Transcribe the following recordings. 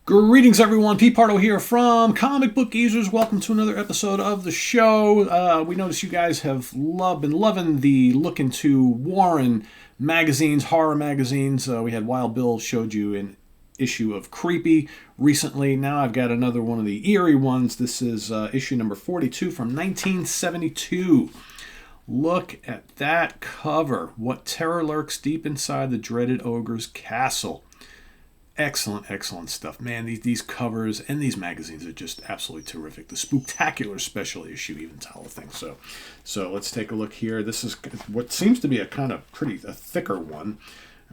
Greetings, everyone. Pete Pardo here from Comic Book Geezers. Welcome to another episode of the show. We notice you guys have been loving the look into Warren magazines, horror magazines. We had Wild Bill showed you an issue of Creepy recently. Now I've got another one of the Eerie ones. This is issue number 42 from 1972. Look at that cover. What terror lurks deep inside the dreaded ogre's castle. Excellent, excellent stuff. Man, these covers and these magazines are just absolutely terrific. The Spooktacular special issue even tell the thing. So let's take a look here. This is what seems to be a kind of a thicker one.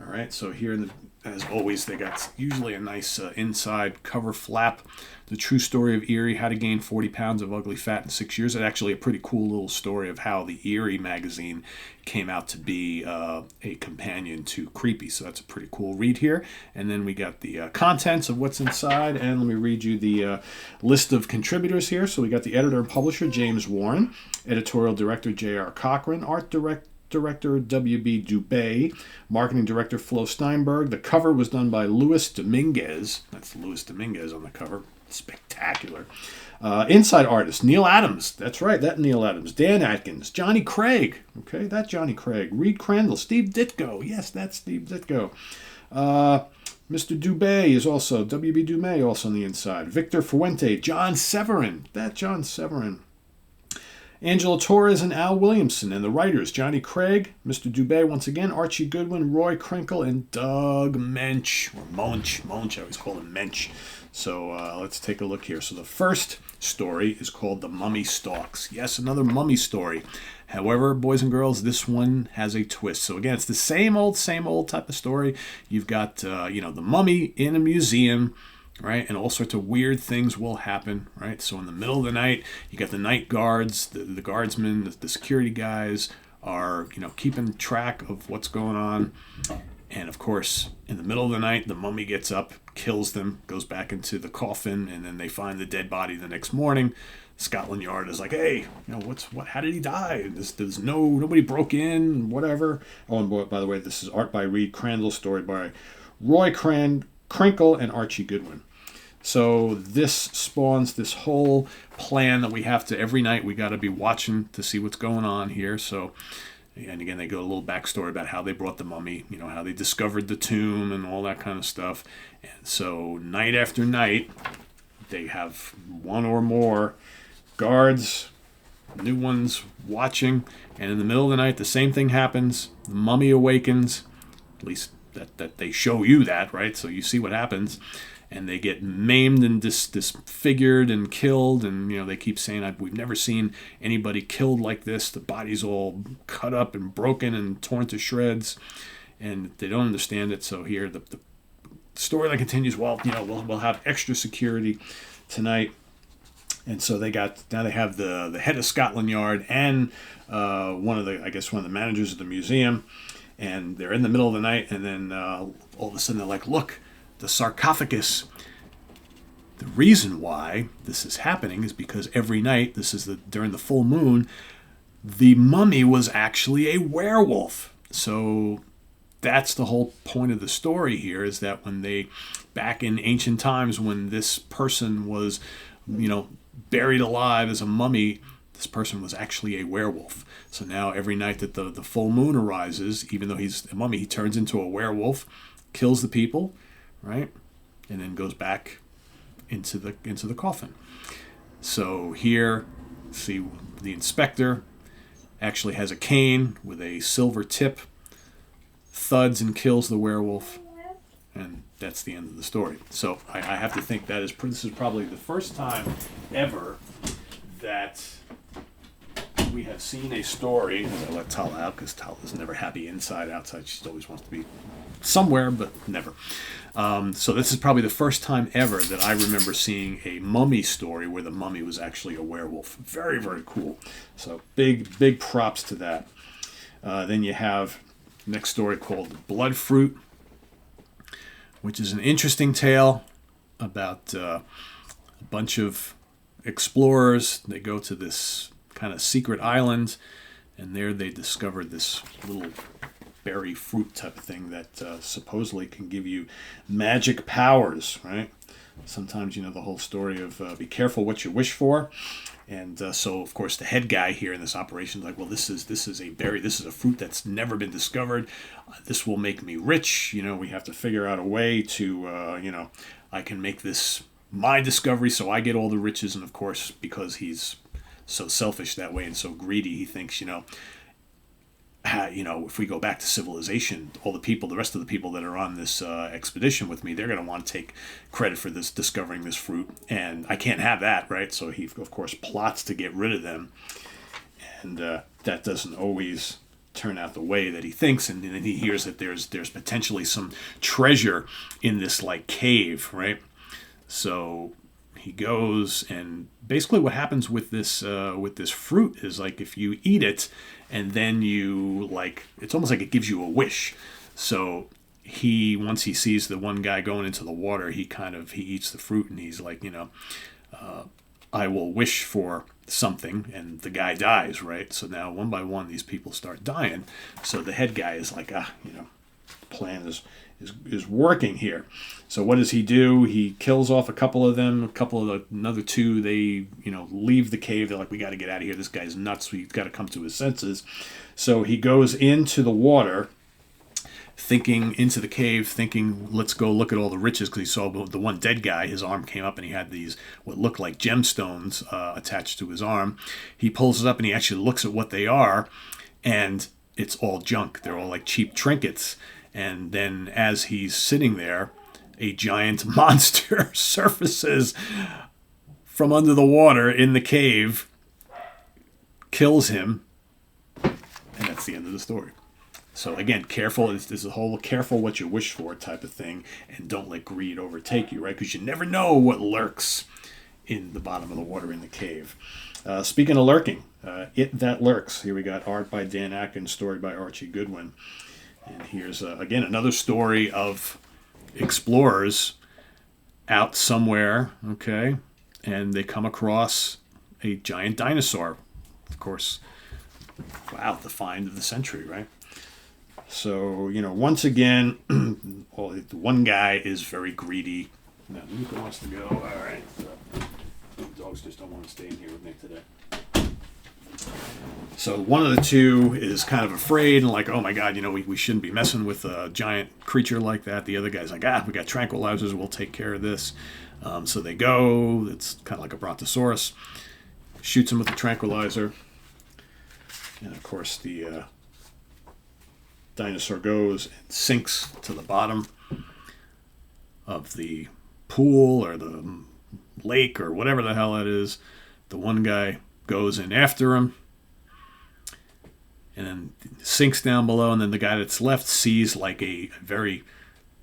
All right, so here, as always, they got usually a nice inside cover flap. The True Story of Eerie, How to Gain 40 Pounds of Ugly Fat in 6 Years. It's actually a pretty cool little story of how the Eerie magazine came out to be a companion to Creepy. So that's a pretty cool read here. And then we got the contents of what's inside. And let me read you the list of contributors here. So we got the editor and publisher, James Warren. Editorial director, J.R. Cochran. Art director W.B. Dubé, marketing director Flo Steinberg. The cover was done by Luis Dominguez. That's Luis Dominguez on the cover. Spectacular. Inside artist, Neil Adams. That's right, that Neil Adams. Dan Atkins. Johnny Craig. Okay, that Johnny Craig. Reed Crandall. Steve Ditko. Yes, that's Steve Ditko. Mr. Dubé is also, W.B. Dubé also on the inside. Victor Fuente. John Severin. That John Severin. Angela Torres and Al Williamson, and the writers, Johnny Craig, Mr. Dubé once again, Archie Goodwin, Roy Krinkle, and Doug Mensch, or Monch, I always call him Mensch. So let's take a look here. So the first story is called The Mummy Stalks. Yes, another mummy story. However, boys and girls, this one has a twist. So again, it's the same old type of story. You've got, the mummy in a museum, right? And all sorts of weird things will happen, right? So in the middle of the night, you got the night guards, the guardsmen, the security guys are, keeping track of what's going on. And of course, in the middle of the night, the mummy gets up, kills them, goes back into the coffin, and then they find the dead body the next morning. Scotland Yard is like, hey, how did he die? Nobody broke in, whatever. Oh, and by the way, this is art by Reed Crandall, story by Roy Krinkle and Archie Goodwin. So this spawns this whole plan that we have to, every night we got to be watching to see what's going on here. So, and again, they go a little backstory about how they brought the mummy, how they discovered the tomb and all that kind of stuff. And so night after night, they have one or more guards, new ones watching. And in the middle of the night, the same thing happens. The mummy awakens, at least that they show you that, right? So you see what happens, and they get maimed and disfigured and killed, and they keep saying, we've never seen anybody killed like this. The body's all cut up and broken and torn to shreds, and they don't understand it. So here the storyline continues. Well, we'll have extra security tonight. And so they have the head of Scotland Yard and one of the managers of the museum. And they're in the middle of the night, and then all of a sudden they're like, look, the sarcophagus. The reason why this is happening is because every night, during the full moon, the mummy was actually a werewolf. So that's the whole point of the story here, is that back in ancient times when this person was, buried alive as a mummy, this person was actually a werewolf. So now every night that the full moon arises, even though he's a mummy, he turns into a werewolf, kills the people, right? And then goes back into the coffin. So here, see, the inspector actually has a cane with a silver tip, thuds and kills the werewolf, and that's the end of the story. So I have to think this is probably the first time ever that we have seen a story, as I let Tala out, because Tala's never happy inside, outside. She always wants to be somewhere, but never. So this is probably the first time ever that I remember seeing a mummy story where the mummy was actually a werewolf. Very, very cool. So big props to that. Then you have next story called Blood Fruit, which is an interesting tale about a bunch of explorers. They go to this kind of secret island, and there they discovered this little berry fruit type of thing that supposedly can give you magic powers, right? sometimes, the whole story of be careful what you wish for. And so, of course, the head guy here in this operation is like, well, this is a berry. This is a fruit that's never been discovered. This will make me rich. We have to figure out a way to, I can make this my discovery so I get all the riches. And, of course, because he's so selfish that way and so greedy, he thinks, if we go back to civilization, the rest of the people that are on this expedition with me, they're going to want to take credit for this, discovering this fruit, and I can't have that, right? So he, of course, plots to get rid of them, and that doesn't always turn out the way that he thinks, and then he hears that there's potentially some treasure in this cave, right? So he goes, and basically what happens with this fruit is if you eat it and then you it's almost like it gives you a wish. So once he sees the one guy going into the water, he eats the fruit, and he's like, I will wish for something, and the guy dies, right? So now one by one these people start dying. So the head guy is like, the plan is working here. So what does he do? He kills off a couple of them. Another two, they leave the cave. They're like, we got to get out of here. This guy's nuts. We've got to come to his senses. So he goes into the water, into the cave, thinking, let's go look at all the riches, because he saw the one dead guy. His arm came up and he had these what looked like gemstones attached to his arm. He pulls it up and he actually looks at what they are, and it's all junk. They're all like cheap trinkets. And then as he's sitting there, a giant monster surfaces from under the water in the cave, kills him, and that's the end of the story. So again, careful. This is a whole careful what you wish for type of thing, and don't let greed overtake you, right? Because you never know what lurks in the bottom of the water in the cave. Speaking of lurking, It That Lurks. Here we got art by Dan Atkins, story by Archie Goodwin. And here's, again, another story of explorers out somewhere, okay, and they come across a giant dinosaur. Of course, wow, the find of the century, right? So, once again, the one guy is very greedy. Now, Luca wants to go. All right. The dogs just don't want to stay in here with me today. So one of the two is kind of afraid and like, oh my God, we shouldn't be messing with a giant creature like that. The other guy's like, we got tranquilizers, we'll take care of this. So they go, it's kind of like a brontosaurus, shoots him with the tranquilizer. And of course the dinosaur goes and sinks to the bottom of the pool or the lake or whatever the hell that is. The one guy goes in after him and then sinks down below, and then the guy that's left sees like a very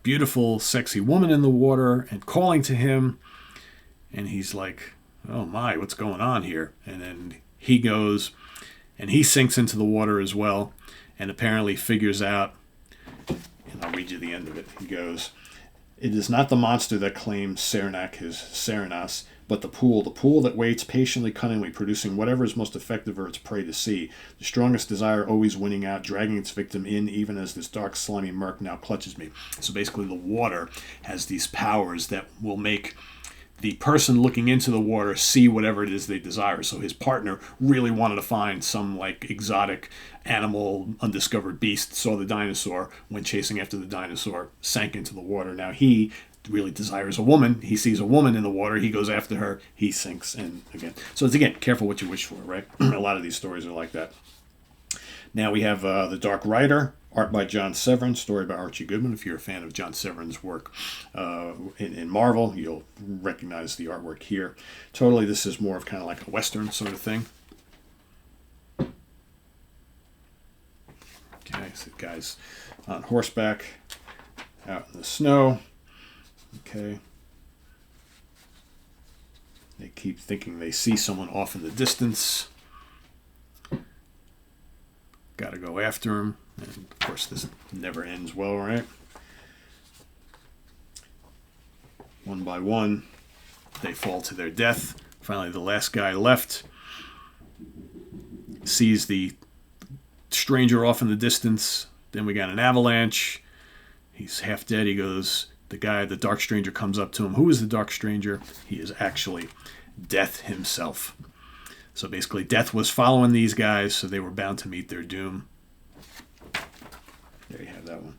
beautiful, sexy woman in the water and calling to him, and he's like, oh my, what's going on here? And then he goes and he sinks into the water as well, and apparently figures out, and I'll read you the end of it. He goes, it is not the monster that claims Saranac his Serenas, but the pool that waits patiently, cunningly, producing whatever is most effective for its prey to see. The strongest desire always winning out, dragging its victim in, even as this dark, slimy murk now clutches me. So basically the water has these powers that will make the person looking into the water see whatever it is they desire. So his partner really wanted to find some like exotic animal, undiscovered beast, saw the dinosaur, went chasing after the dinosaur, sank into the water. Now he really desires a woman. He sees a woman in the water. He goes after her. He sinks. And again, so it's again, careful what you wish for, right? A lot of these stories are like that. Now we have The Dark Rider, art by John Severin, story by Archie Goodwin. If you're a fan of John Severin's work in Marvel, you'll recognize the artwork here. Totally, this is more of kind of like a Western sort of thing. Okay, so guys on horseback out in the snow. Okay. They keep thinking they see someone off in the distance. Got to go after him. And of course, this never ends well, right? One by one, they fall to their death. Finally, the last guy left sees the stranger off in the distance. Then we got an avalanche. He's half dead. He goes the Dark Stranger, comes up to him. Who is the Dark Stranger? He is actually Death himself. So basically, Death was following these guys, so they were bound to meet their doom. There you have that one.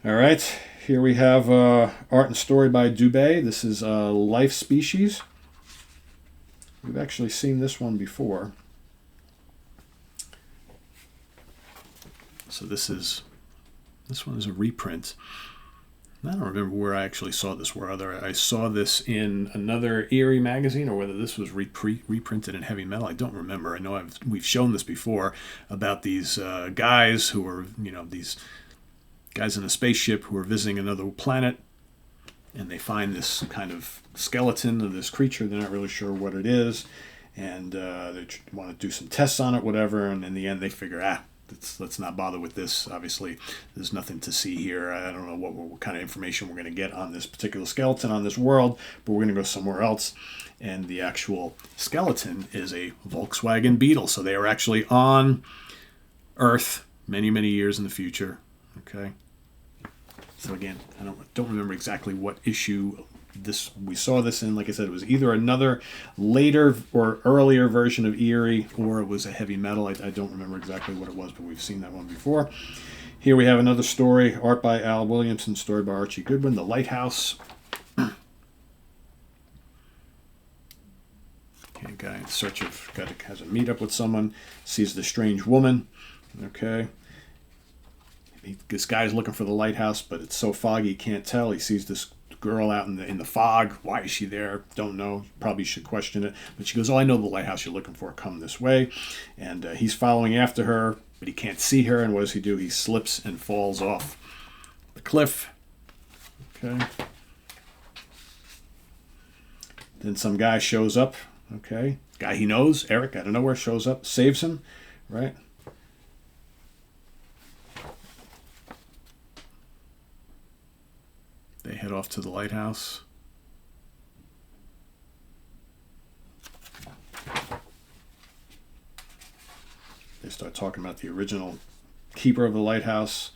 All right, here we have art and story by Dubé. This is Life Species. We've actually seen this one before. So this one is a reprint. I don't remember where I actually saw this. Whether I saw this in another Eerie magazine or whether this was reprinted in Heavy Metal, I don't remember. I know we've shown this before about these guys who are, these guys in a spaceship who are visiting another planet, and they find this kind of skeleton of this creature. They're not really sure what it is, and they want to do some tests on it, whatever. And in the end, they figure, let's not bother with this. Obviously, there's nothing to see here. I don't know what kind of information we're going to get on this particular skeleton on this world, but we're going to go somewhere else. And the actual skeleton is a Volkswagen Beetle. So they are actually on Earth many, many years in the future. Okay. So again, I don't remember exactly what issue we saw this in. Like I said, it was either another later or earlier version of Eerie, or it was a Heavy Metal. I don't remember exactly what it was, but we've seen that one before. Here we have another story, art by Al Williamson, story by Archie Goodwin, The Lighthouse. Okay, guy in search of, has a meetup with someone, sees the strange woman. Okay. This guy's looking for the lighthouse, but it's so foggy he can't tell. He sees this girl out in the fog. Why is she there? Don't know. Probably should question it. But she goes, I know the lighthouse you're looking for. Come this way. And he's following after her, but he can't see her. And what does he do? He slips and falls off the cliff. Okay. Then some guy shows up. Okay. Guy he knows, Eric, out of nowhere, shows up, saves him. Right. They head off to the lighthouse. They start talking about the original keeper of the lighthouse.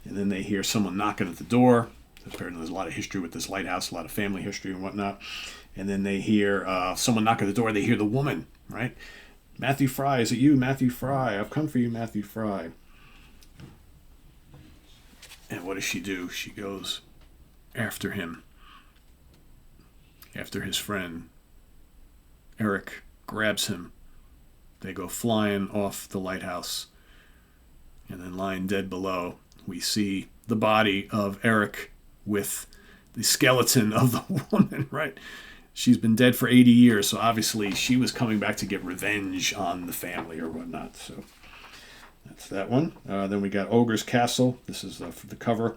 And then they hear someone knocking at the door. Apparently there's a lot of history with this lighthouse, a lot of family history and whatnot. And then they hear someone knock at the door. They hear the woman, right? Matthew Fry, is it you, Matthew Fry? I've come for you, Matthew Fry. And what does she do? She goes after him, after his friend. Eric grabs him. They go flying off the lighthouse. And then lying dead below, we see the body of Eric with the skeleton of the woman, right? She's been dead for 80 years, so obviously she was coming back to get revenge on the family or whatnot. So that's that one. Then we got Ogre's Castle. This is the cover.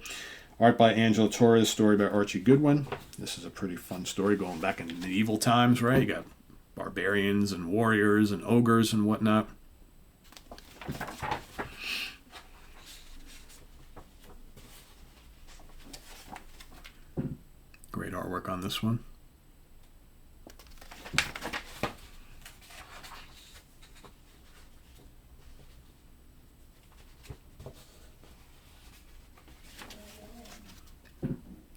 Art by Angelo Torres, story by Archie Goodwin. This is a pretty fun story going back in medieval times, right? You got barbarians and warriors and ogres and whatnot. Great artwork on this one.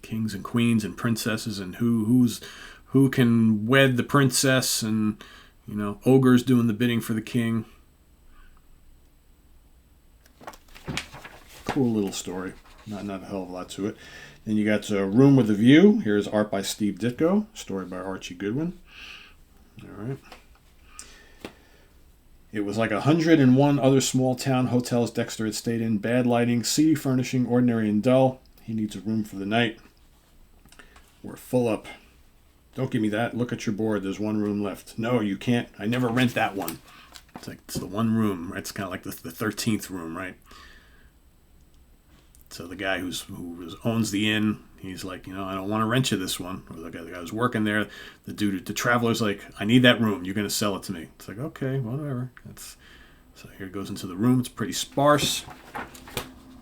Kings and queens and princesses, and who can wed the princess, and ogres doing the bidding for the king. Cool little story. Not a hell of a lot to it. Then you got Room with a View. Here's art by Steve Ditko, story by Archie Goodwin. All right. It was like 101 other small town hotels Dexter had stayed in. Bad lighting, seedy furnishing, ordinary and dull. He needs a room for the night. We're full up. Don't give me that. Look at your board. There's one room left. No, you can't. I never rent that one. It's the one room. Right? It's kind of like the 13th room, right? So the guy who owns the inn, he's like, I don't want to rent you this one. Or the guy who's working there, the traveler's like, I need that room. You're going to sell it to me. It's like, okay, whatever. So here it goes into the room. It's pretty sparse.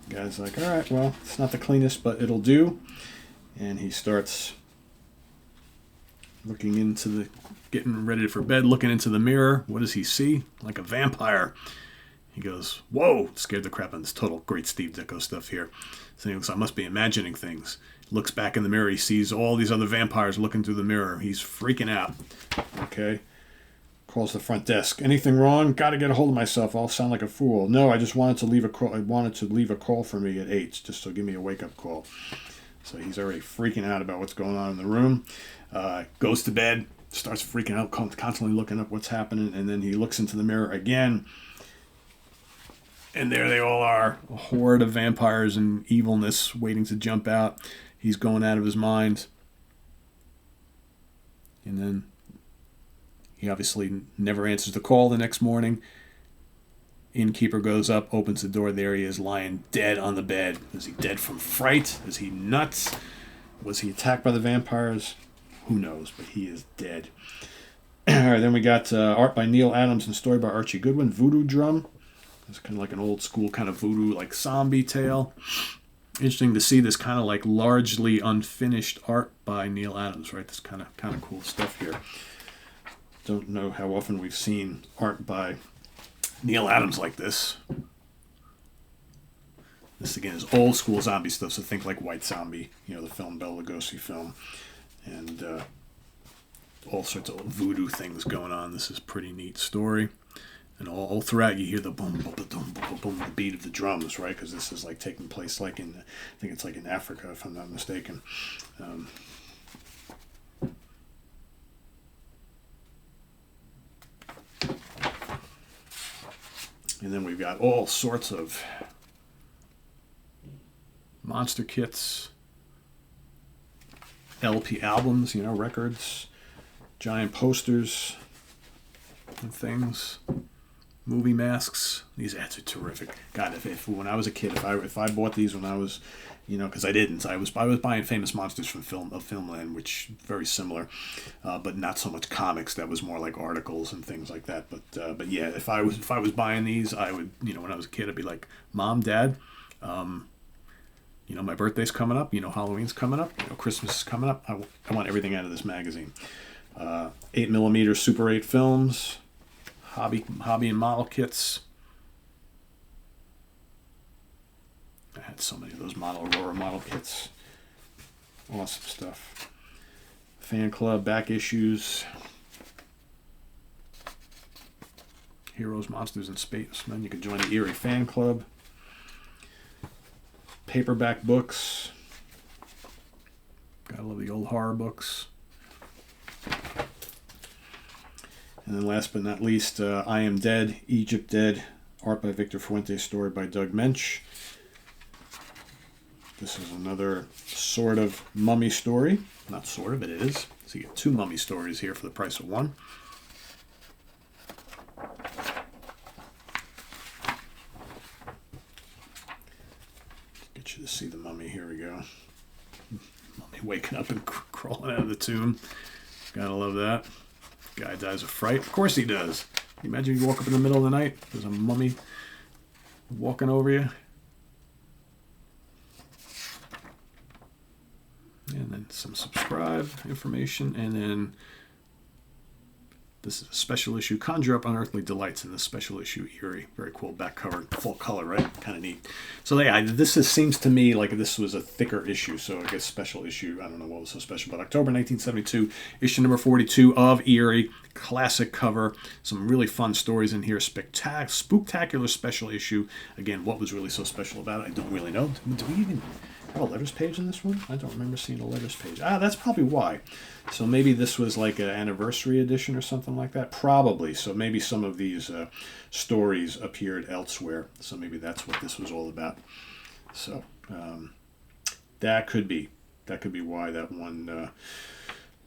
The guy's like, all right, well, it's not the cleanest, but it'll do. And he starts getting ready for bed, looking into the mirror. What does he see? Like a vampire. He goes, whoa, scared the crap out of this. Total great Steve Ditko stuff here. So he looks, I must be imagining things. Looks back in the mirror. He sees all these other vampires looking through the mirror. He's freaking out. Okay. Calls the front desk. Anything wrong? Got to get a hold of myself. I'll sound like a fool. No, I just wanted to leave a call. I wanted to leave a call for me at 8, just to give me a wake-up call. So he's already freaking out about what's going on in the room. Goes to bed. Starts freaking out, constantly looking up what's happening. And then he looks into the mirror again. And there they all are. A horde of vampires and evilness waiting to jump out. He's going out of his mind. And then he obviously never answers the call the next morning. Innkeeper goes up, opens the door. There he is, lying dead on the bed. Is he dead from fright? Is he nuts? Was he attacked by the vampires? Who knows, but he is dead. All right, then we got art by Neil Adams and story by Archie Goodwin, Voodoo Drum. It's kind of like an old school kind of voodoo, like zombie tale. Interesting to see this kind of like largely unfinished art by Neil Adams, right? This kind of cool stuff here. Don't know how often we've seen art by Neil Adams like this. This again is old school zombie stuff, so think like White Zombie, the film, Bela Lugosi film, and all sorts of voodoo things going on. This is a pretty neat story. And all throughout you hear the boom, boom, boom, boom, boom, boom, the beat of the drums, right? Because this is like taking place like in, I think it's like in Africa, if I'm not mistaken. And then we've got all sorts of monster kits, LP albums, records, giant posters and things. Movie masks. These ads are terrific. God, if when I was a kid, if I bought these when I was, because I didn't. I was buying Famous Monsters from Filmland, which very similar, but not so much comics. That was more like articles and things like that. But yeah, if I was buying these, I would, when I was a kid, I'd be like, Mom, Dad, my birthday's coming up. Halloween's coming up. Christmas is coming up. I want everything out of this magazine. 8mm Super 8 films. Hobby and model kits. I had so many of those Aurora model kits. Awesome stuff. Fan club, back issues. Heroes, Monsters, and Spacemen. You can join the Eerie fan club. Paperback books. Gotta love the old horror books. And then last but not least, I Am Dead, Egypt Dead, art by Victor Fuentes, story by Doug Mensch. This is another sort of mummy story. Not sort of, it is. So you get 2 mummy stories here for the price of 1. Get you to see the mummy. Here we go. Mummy waking up and crawling out of the tomb. Gotta love that. Guy dies of fright. Of course he does. Can you imagine you walk up in the middle of the night, there's a mummy walking over you. And then some subscribe information, and then this is a special issue, Conjure Up Unearthly Delights, in the special issue Eerie. Very cool back cover, full color, right? Kind of neat. So yeah, seems to me like this was a thicker issue, so I guess special issue, I don't know what was so special, but October 1972, issue number 42 of Eerie, classic cover, some really fun stories in here, spooktacular special issue. Again, what was really so special about it, I don't really know. Do we even have a letters page in this one? I don't remember seeing a letters page. That's probably why. So maybe this was like an anniversary edition or something like that. Probably. So maybe some of these stories appeared elsewhere. So maybe that's what this was all about. So that could be why that one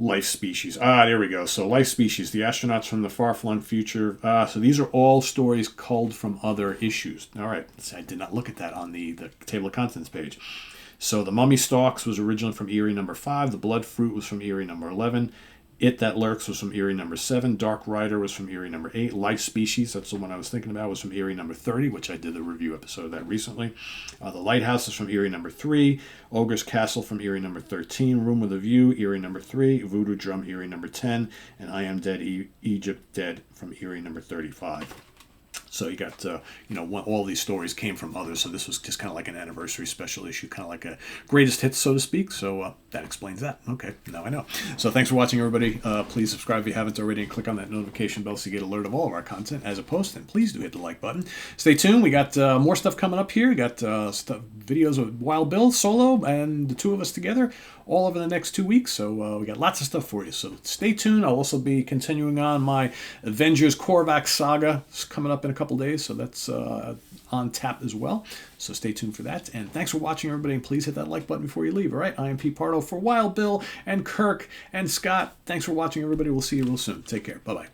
Life Species. There we go. So Life Species, the astronauts from the far-flung future. So these are all stories culled from other issues. All right. I did not look at that on the table of contents page. So The Mummy Stalks was originally from Eerie number 5. The Blood Fruit was from Eerie number 11. It That Lurks was from Eerie number 7. Dark Rider was from Eerie number 8. Life Species, that's the one I was thinking about, was from Eerie number 30, which I did a review episode of that recently. The Lighthouse is from Eerie number 3. Ogre's Castle from Eerie number 13. Room with a View, Eerie number 3. Voodoo Drum, Eerie number 10. And I Am Dead, Egypt Dead from Eerie number 35. So you got, all these stories came from others. So this was just kind of like an anniversary special issue, kind of like a greatest hits, so to speak. So that explains that. Okay, now I know. So thanks for watching, everybody. Please subscribe if you haven't already, and click on that notification bell so you get alert of all of our content as a post. And please do hit the like button. Stay tuned. We got more stuff coming up here. We got videos of Wild Bill solo and the two of us together all over the next 2 weeks. So we got lots of stuff for you. So stay tuned. I'll also be continuing on my Avengers Korvac saga. It's coming up in a couple days, so that's on tap as well. So stay tuned for that. And thanks for watching, everybody. And please hit that like button before you leave. All right, I am Pete Pardo for Wild Bill and Kirk and Scott. Thanks for watching, everybody. We'll see you real soon. Take care. Bye-bye.